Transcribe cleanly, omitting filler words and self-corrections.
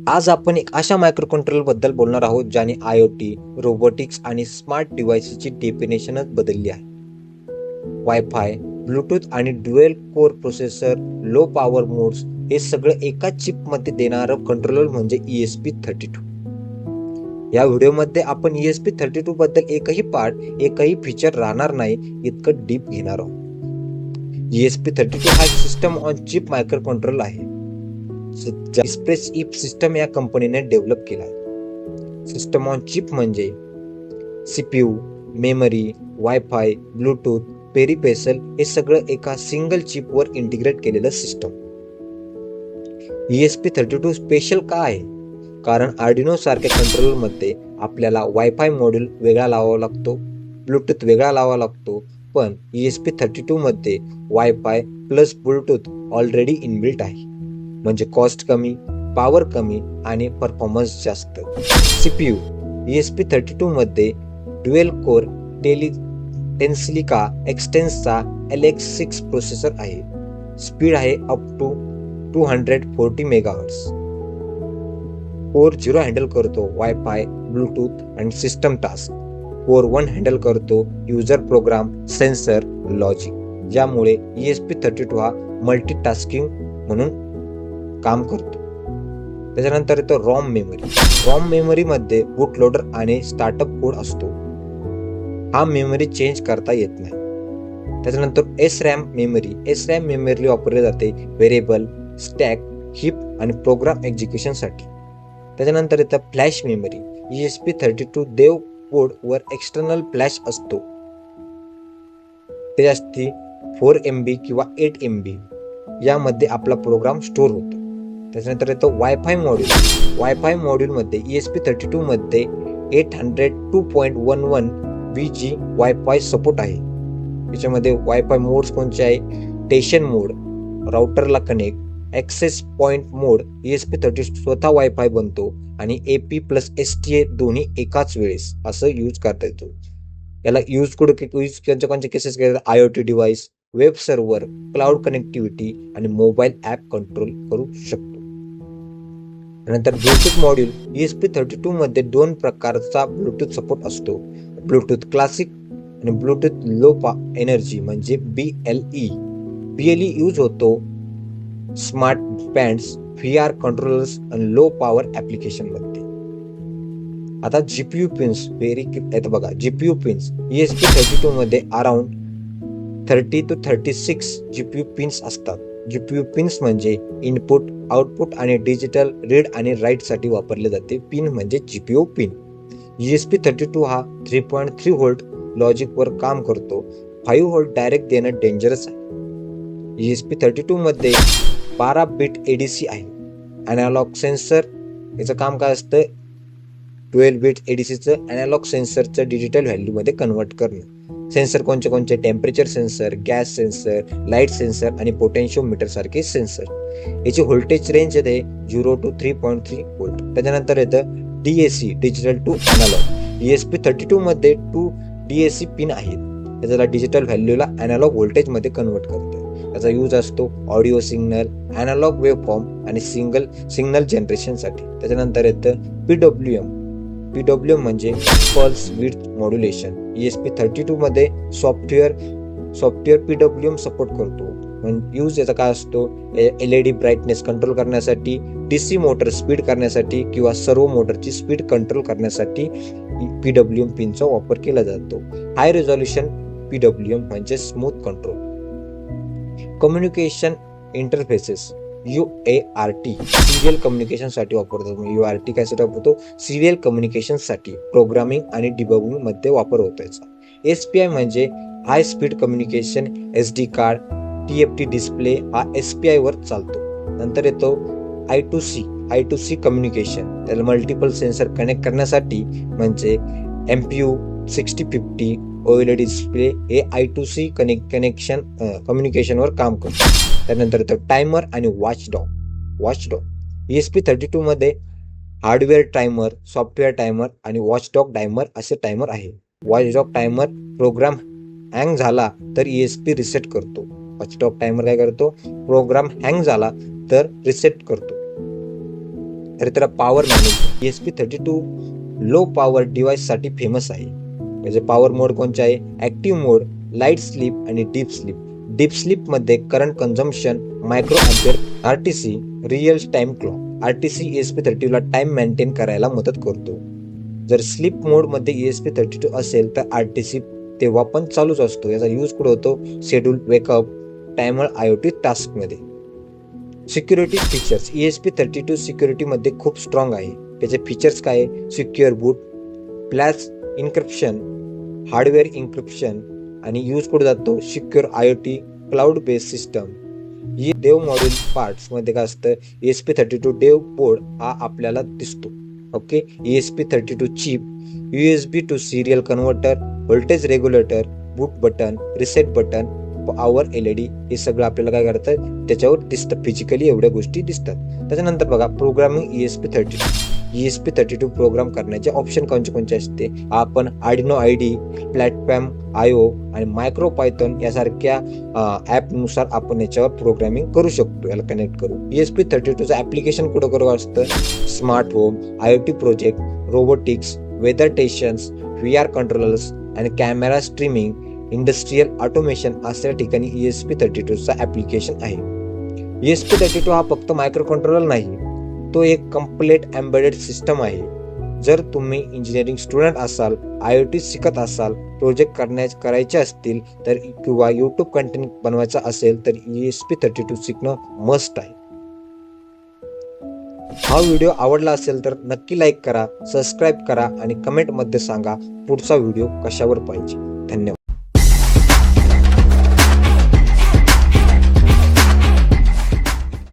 आज आपण एक अशा मायक्रो कंट्रोलर बद्दल बोलणार आहोत ज्याने IoT, रोबोटिक्स आणि स्मार्ट डिव्हाइसेसची डेफिनेशनच बदलली आहे. वायफाय, ब्लूटूथ आणि dual core processor, low power modes हे सगळं एका चिपमध्ये देणारं कंट्रोलर म्हणजे ESP32. या व्हिडिओमध्ये आपण ESP32 बद्दल एकही फीचर राहणार नाही इतकं डीप घेणार आहोत. ESP32 हा system on chip micro controller आहे. एक्सप्रेस इप सिस्टम या कंपनीने डेव्हलप केला आहे. सिस्टम ऑन चिप म्हणजे CPU, memory, wifi, Bluetooth, peripheral हे सगळं एका सिंगल चिपवर इंटिग्रेट केलेलं सिस्टम. ESP32 स्पेशल का आहे? कारण आर्डिनो सारख्या कंट्रोलरमध्ये आपल्याला वायफाय मॉड्यूल वेगळा लावावा लागतो, ब्लूटूथ वेगळा लावावा लागतो, पण ESP32 मध्ये wifi plus Bluetooth already inbuilt आहे. म्हणजे कॉस्ट कमी, पॉवर कमी आणि परफॉर्मन्स जास्त. CPU ESP32 मध्ये ड्युएल कोर टेन्सिलिका एक्सटेन्सचा LX6 प्रोसेसर आहे. स्पीड आहे up to 240 MHz. Core 0 handle करतो वायफाय, ब्लूटूथ आणि सिस्टम टास्क. कोर 1 हँडल करतो युजर प्रोग्राम, सेन्सर, लॉजिक. ज्यामुळे ESP32 हा मल्टीटास्किंग म्हणून काम करतो. त्याच्यानंतर येतो रॉम मेमरी. रॉम मेमरीमध्ये बूट लोडर आणि स्टार्टअप कोड असतो. हा मेमरी चेंज करता येत नाही. त्याच्यानंतर SRAM मेमरी. SRAM मेमरी वापरली जाते व्हेरिएबल, स्टॅक, हिप आणि प्रोग्राम एक्झिक्युशनसाठी. त्याच्यानंतर येतं फ्लॅश मेमरी. ESP32 देव कोड वर एक्सटर्नल फ्लॅश असतो. ते असते 4 MB किंवा 8 MB. यामध्ये आपला प्रोग्राम स्टोअर होतो. त्याच्यानंतर येतं वायफाय मॉड्यूल. वायफाय मॉड्यूलमध्ये ESP32 मध्ये 802.11 VG वायफाय सपोर्ट आहे. याच्यामध्ये वायफाय मोड्स कोणते आहे? स्टेशन मोड, राउटरला कनेक्ट, ॲक्सेस पॉइंट मोड. ESP32 स्वतः वायफाय बनतो आणि AP प्लस STA दोन्ही एकाच वेळेस असं यूज करता येतो. याला यूज कोणत्या केसेस करतात? IoT device, web server, cloud connectivity आणि मोबाईल ॲप कंट्रोल करू शकतो. नंतर ब्लूटूथ मॉड्यूल. ESP32 मध्ये 2 प्रकारचा ब्लूटूथ सपोर्ट असतो. ब्लूटूथ क्लासिक आणि ब्लूटूथ लो एनर्जी म्हणजे BLE. BLE यूज होतो स्मार्ट बँड्स, VR कंट्रोलर्स आणि लो पॉवर ॲप्लिकेशन मध्ये. आता GPU पिन्स येतं बघा. GPU पिन्स ESP32 मध्ये अराउंड 30 to 36 GPU पिन्स असतात. GPU पिन्स म्हणजे इनपुट, आउटपुट आणि डिजिटल रीड आणि राईट साठी वापरले जाते. पिन म्हणजे GPU पिन. ESP32 हा 3.3 व्होल्ट लॉजिक वर काम करतो. 5 व्होल्ट डायरेक्ट देणं डेंजरस आहे. ESP32 मध्ये 12 बिट ADC आहे. Analog sensor. याचं काम काय असतं? 12 बिट ADCचं अॅनालॉग सेन्सरचं डिजिटल व्हॅल्यू मध्ये कन्वर्ट करणं. सेन्सर कोणते? Temperature sensor, gas sensor, light sensor आणि पोटेन्शियोमीटर सारखे सेन्सर. याची व्होल्टेज रेंज येते 0 to 3.3 व्होल्ट. त्याच्यानंतर येतं DAC digital to analogue. ESP32 मध्ये 2 DAC पिन आहेत. त्याला डिजिटल व्हॅल्यूला अॅनालॉग व्होल्टेज मध्ये कन्वर्ट करतो. त्याचा यूज असतो audio signal, analog wave form आणि सिग्नल जनरेशनसाठी. त्याच्यानंतर येतं PWM म्हणजे पल्स विड्थ मॉड्युलेशन. ESP32 मध्ये सॉफ्टवेअर PWM सपोर्ट करतो. यूज याचा काय असतो? LED ब्राईटनेस कंट्रोल करण्यासाठी, DC मोटर स्पीड करण्यासाठी किंवा सर्वो मोटरची स्पीड कंट्रोल करण्यासाठी PWM पिनचा वापर केला जातो. हाय रेझोल्युशन PWM म्हणजे smooth control. Communication interfaces UART serial communication साठी वापरतो. UART कशासाठी वापरतो? सिरियल कम्युनिकेशन साठी, प्रोग्रामिंग आणि डिबगिंग मध्ये वापर होतो याचा. SPI म्हणजे high speed communication. SD card, TFT display हा SPI वर चालतो. नंतर येतो I2C कम्युनिकेशन. त्याला मल्टिपल सेन्सर कनेक्ट करण्यासाठी म्हणजे MPU 6050 OLED डिस्प्ले हे I2C कनेक्शन कम्युनिकेशनवर काम करतो. त्यानंतर येतो टायमर आणि वॉचडॉग. ESP32 मध्ये हार्डवेअर टायमर, सॉफ्टवेअर टायमर आणि वॉचडॉग टायमर असे टायमर आहे. वॉचडॉग टायमर प्रोग्राम हँग झाला तर ESP रिसेट करतो. वॉचडॉग टायमर काय करतो? प्रोग्राम हँग झाला तर रिसेट करतो. तर त्याला power management ESP32 low power डिव्हाइससाठी फेमस आहे. त्याचे पॉवर मोड कोणते आहे? ॲक्टिव्ह मोड, लाईट स्लीप आणि डीप स्लीप. डीप स्लीपमध्ये current consumption micro ampere RTC real time clock. RTC ESP32 ला टाइम मेंटेन करायला मदत करतो. जर स्लीप मोडमध्ये ESP32 असेल तर RTC तेव्हा पण चालूच असतो. याचा यूज कुठे होतो? शेड्यूल, वेकअप, टायमर, IoT टास्कमध्ये. Security features. ESP32 सिक्युरिटीमध्ये खूप स्ट्रॉंग आहे. त्याचे फीचर्स काय आहे? Secure boot, flash encryption, hardware encryption आणि यूज कुठे जातो? Secure IoT cloud based system. ही डेव मॉड्यूल पार्ट्समध्ये काय असतं? ESP32 डेव बोर्ड हा आपल्याला दिसतो. Okay. ESP32 chip, USB to serial converter, voltage regulator, boot button, reset button, power LED हे सगळं आपल्याला काय करतं? त्याच्यावर दिसतं. फिजिकली एवढ्या गोष्टी दिसतात. त्याच्यानंतर बघा प्रोग्रामिंग ESP32 प्रोग्राम करण्याचे ऑप्शन कोणते असते? आपण आर्डिनो IDE, प्लॅटफॉर्म IO आणि मायक्रो पायथॉन यासारख्या ॲपनुसार आपण याच्यावर प्रोग्रामिंग करू शकतो. याला कनेक्ट करू. ESP32चं ॲप्लिकेशन कुठं करू असतं? Smart home, IoT project, robotics, weather stations, VR controllers आणि कॅमेरा स्ट्रीमिंग, इंडस्ट्रियल ऑटोमेशन अशा ठिकाणी ESP32चा ॲप्लिकेशन आहे. ESP32 हा फक्त मायक्रो कंट्रोलर नाही, तो एक कम्प्लीट एम्बेडेड सिस्टम आहे. जर तुम्ही इंजिनिअरिंग स्टुडंट असाल, IoT शिकत असाल, प्रोजेक्ट करायचे असतील तर किंवा यूट्यूब कंटेंट बनवायचा असेल तर ESP32 शिकणं मस्ट आहे. हा व्हिडिओ आवडला असेल तर नक्की लाईक करा, सबस्क्राईब करा आणि कमेंटमध्ये सांगा पुढचा व्हिडिओ कशावर पाहिजे. धन्यवाद.